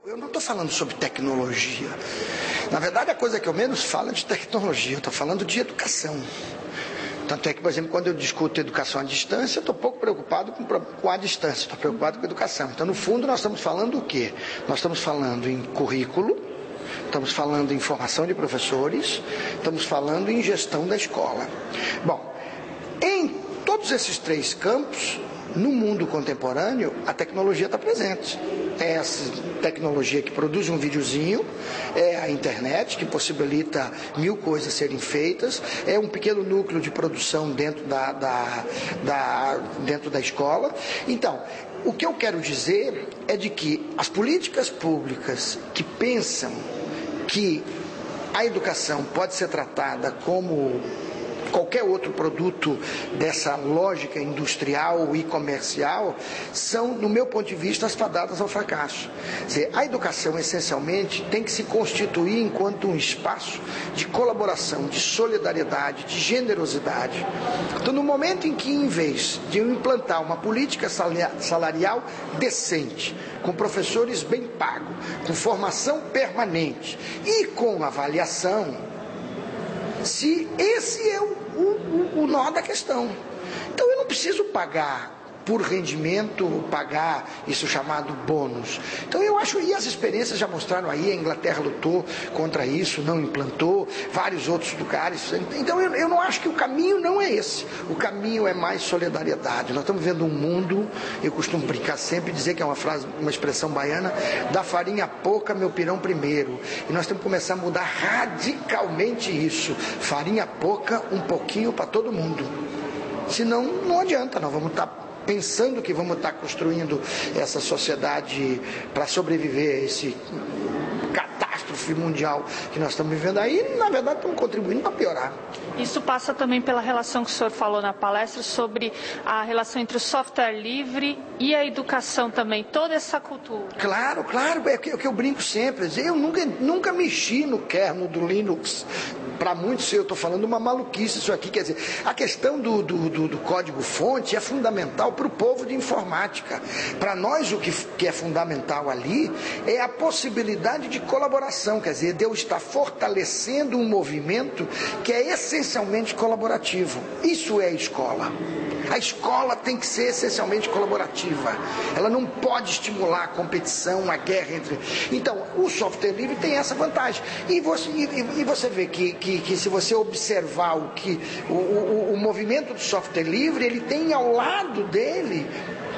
Eu não estou falando sobre tecnologia. Na verdade, a coisa que eu menos falo é de tecnologia. Eu estou falando de educação. Tanto é que, por exemplo, quando eu discuto educação à distância, eu estou pouco preocupado com a distância, estou preocupado com a educação. Então, no fundo, nós estamos falando o quê? Nós estamos falando em currículo, estamos falando em formação de professores, estamos falando em gestão da escola. Bom, em todos esses três campos, no mundo contemporâneo, a tecnologia está presente. É essa tecnologia que produz um videozinho, é a internet, que possibilita 1000 coisas serem feitas, é um pequeno núcleo de produção dentro dentro da escola. Então, o que eu quero dizer é de que as políticas públicas que pensam que a educação pode ser tratada como qualquer outro produto dessa lógica industrial e comercial, são, no meu ponto de vista, as fadadas ao fracasso. Quer dizer, a educação, essencialmente, tem que se constituir enquanto um espaço de colaboração, de solidariedade, de generosidade. Então, no momento em que, em vez de eu implantar uma política salarial decente, com professores bem pagos, com formação permanente e com avaliação, se esse é o nó da questão. Então eu não preciso pagar por rendimento, pagar isso chamado bônus. Então eu acho, e as experiências já mostraram aí, a Inglaterra lutou contra isso, não implantou, vários outros lugares. Então eu não acho que o caminho não é esse. O caminho é mais solidariedade. Nós estamos vendo um mundo, eu costumo brincar sempre, dizer que é uma expressão baiana, da farinha pouca, meu pirão primeiro. E nós temos que começar a mudar radicalmente isso. Farinha pouca, um pouquinho para todo mundo. Senão não adianta, nós vamos estar pensando que vamos estar construindo essa sociedade para sobreviver a esse catástrofe mundial que nós estamos vivendo aí, na verdade estamos contribuindo para piorar. Isso passa também pela relação que o senhor falou na palestra sobre a relação entre o software livre e a educação também, toda essa cultura. Claro, é o que eu brinco sempre. Eu nunca mexi no kernel do Linux. Para muitos, eu estou falando uma maluquice isso aqui. Quer dizer, a questão do código-fonte é fundamental para o povo de informática. Para nós, o que é fundamental ali é a possibilidade de colaboração. Quer dizer, de eu estar fortalecendo um movimento que é essencialmente colaborativo. Isso é a escola. A escola tem que ser essencialmente colaborativa. Ela não pode estimular a competição, a guerra entre... Então, o software livre tem essa vantagem. E você vê que se você observar o movimento do software livre, ele tem ao lado dele,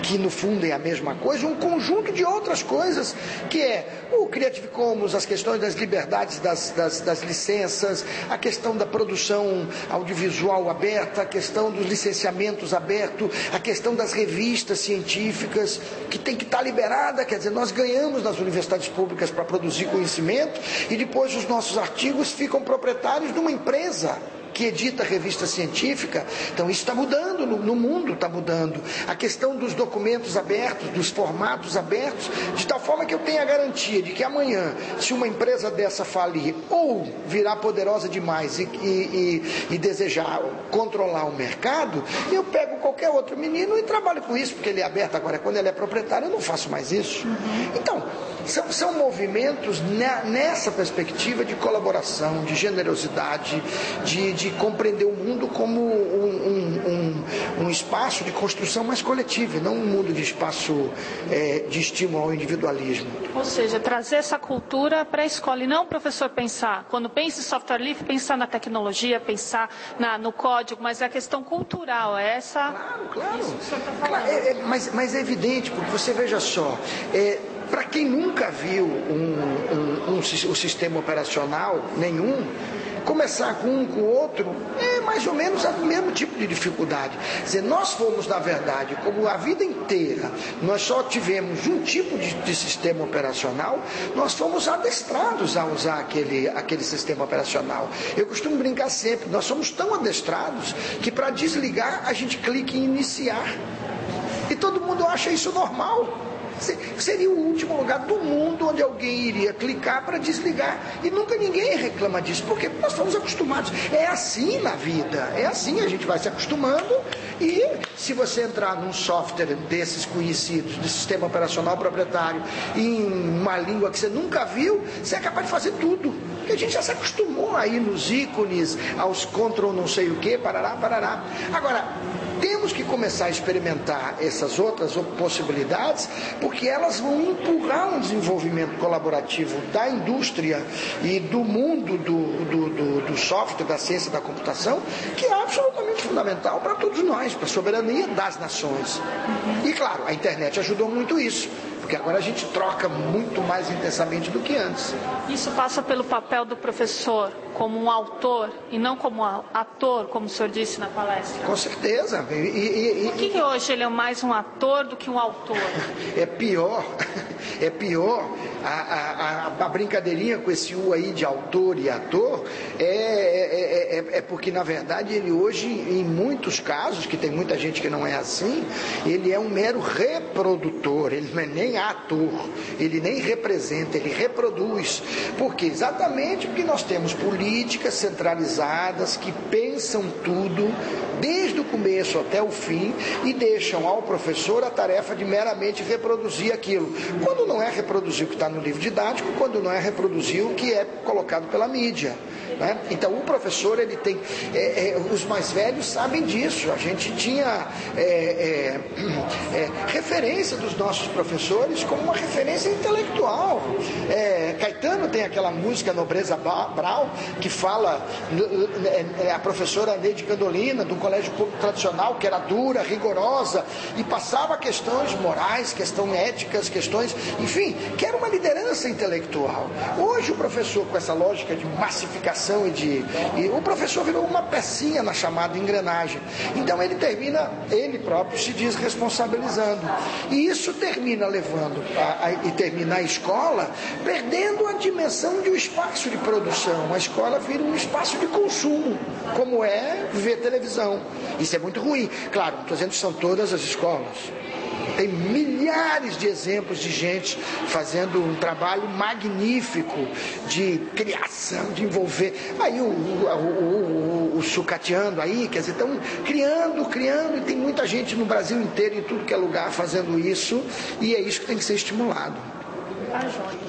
que no fundo é a mesma coisa, um conjunto de outras coisas, que é o Creative Commons, as questões das liberdades das licenças, a questão da produção audiovisual aberta, a questão dos licenciamentos abertos, a questão das revistas científicas, que tem que estar liberada. Quer dizer, nós ganhamos nas universidades públicas para produzir conhecimento e depois os nossos artigos ficam proprietários de uma empresa que edita revista científica. Então isso está mudando, no mundo está mudando. A questão dos documentos abertos, dos formatos abertos, de tal forma que eu tenho a garantia de que amanhã, se uma empresa dessa falir ou virar poderosa demais e desejar controlar o mercado, eu pego qualquer outro menino e trabalho com isso, porque ele é aberto. Agora, quando ele é proprietário, eu não faço mais isso. Então, são movimentos nessa perspectiva de colaboração, de generosidade, de compreender o mundo como um espaço de construção mais coletiva, e não um mundo de espaço de estímulo ao individualismo. Ou seja, trazer essa cultura para a escola e não o professor pensar, quando pensa em software livre, pensar na tecnologia, pensar no código, mas é a questão cultural, é essa... Claro. Isso que o senhor está falando. Mas é evidente, porque você veja só, para quem nunca viu o sistema operacional nenhum, começar com um com o outro é mais ou menos o mesmo tipo de dificuldade. Quer dizer, nós fomos, na verdade, como a vida inteira, nós só tivemos um tipo de sistema operacional, nós fomos adestrados a usar aquele sistema operacional. Eu costumo brincar sempre, nós somos tão adestrados que para desligar a gente clica em iniciar. E todo mundo acha isso normal. Seria o último lugar do mundo onde alguém iria clicar para desligar. E nunca ninguém reclama disso, porque nós estamos acostumados. É assim na vida, é assim, a gente vai se acostumando e se você entrar num software desses conhecidos, de sistema operacional proprietário, em uma língua que você nunca viu, você é capaz de fazer tudo. Porque a gente já se acostumou aí nos ícones, aos control não sei o que, parará, parará. Agora, temos que começar a experimentar essas outras possibilidades, porque elas vão empurrar um desenvolvimento colaborativo da indústria e do mundo do software, da ciência da computação, que é absolutamente fundamental para todos nós, para a soberania das nações. E claro, a internet ajudou muito isso, porque agora a gente troca muito mais intensamente do que antes. Isso passa pelo papel do professor como um autor e não como ator, como o senhor disse na palestra? Com certeza. Por que hoje ele é mais um ator do que um autor? É pior a brincadeirinha com esse U aí de autor e ator é porque, na verdade, ele hoje, em muitos casos, que tem muita gente que não é assim, ele é um mero reprodutor, ele não é nem ator, ele nem representa, ele reproduz. Por quê? Exatamente porque nós temos políticas centralizadas que pensam tudo desde o começo até o fim e deixam ao professor a tarefa de meramente reproduzir aquilo. Quando não é reproduzir o que está no livro didático, quando não é reproduzir o que é colocado pela mídia. Né? Então o professor, ele tem, os mais velhos sabem disso, a gente tinha referência dos nossos professores como uma referência intelectual. Caetano tem aquela música Nobreza Brau, que fala a professora Neide Candolina, do colégio público tradicional, que era dura, rigorosa, e passava questões morais, questões éticas, questões, enfim, que era uma liderança intelectual. Hoje o professor, com essa lógica de massificação e o professor virou uma pecinha na chamada engrenagem. Então ele próprio se desresponsabilizando. E isso termina levando e termina a escola perdendo a dimensão de um espaço de produção. A escola vira um espaço de consumo, como é ver televisão. Isso é muito ruim. Claro, estou dizendo que são todas as escolas. Tem milhares de exemplos de gente fazendo um trabalho magnífico de criação, de envolver. Aí o sucateando aí, quer dizer, estão criando, e tem muita gente no Brasil inteiro, em tudo que é lugar, fazendo isso, e é isso que tem que ser estimulado. Tá, joia.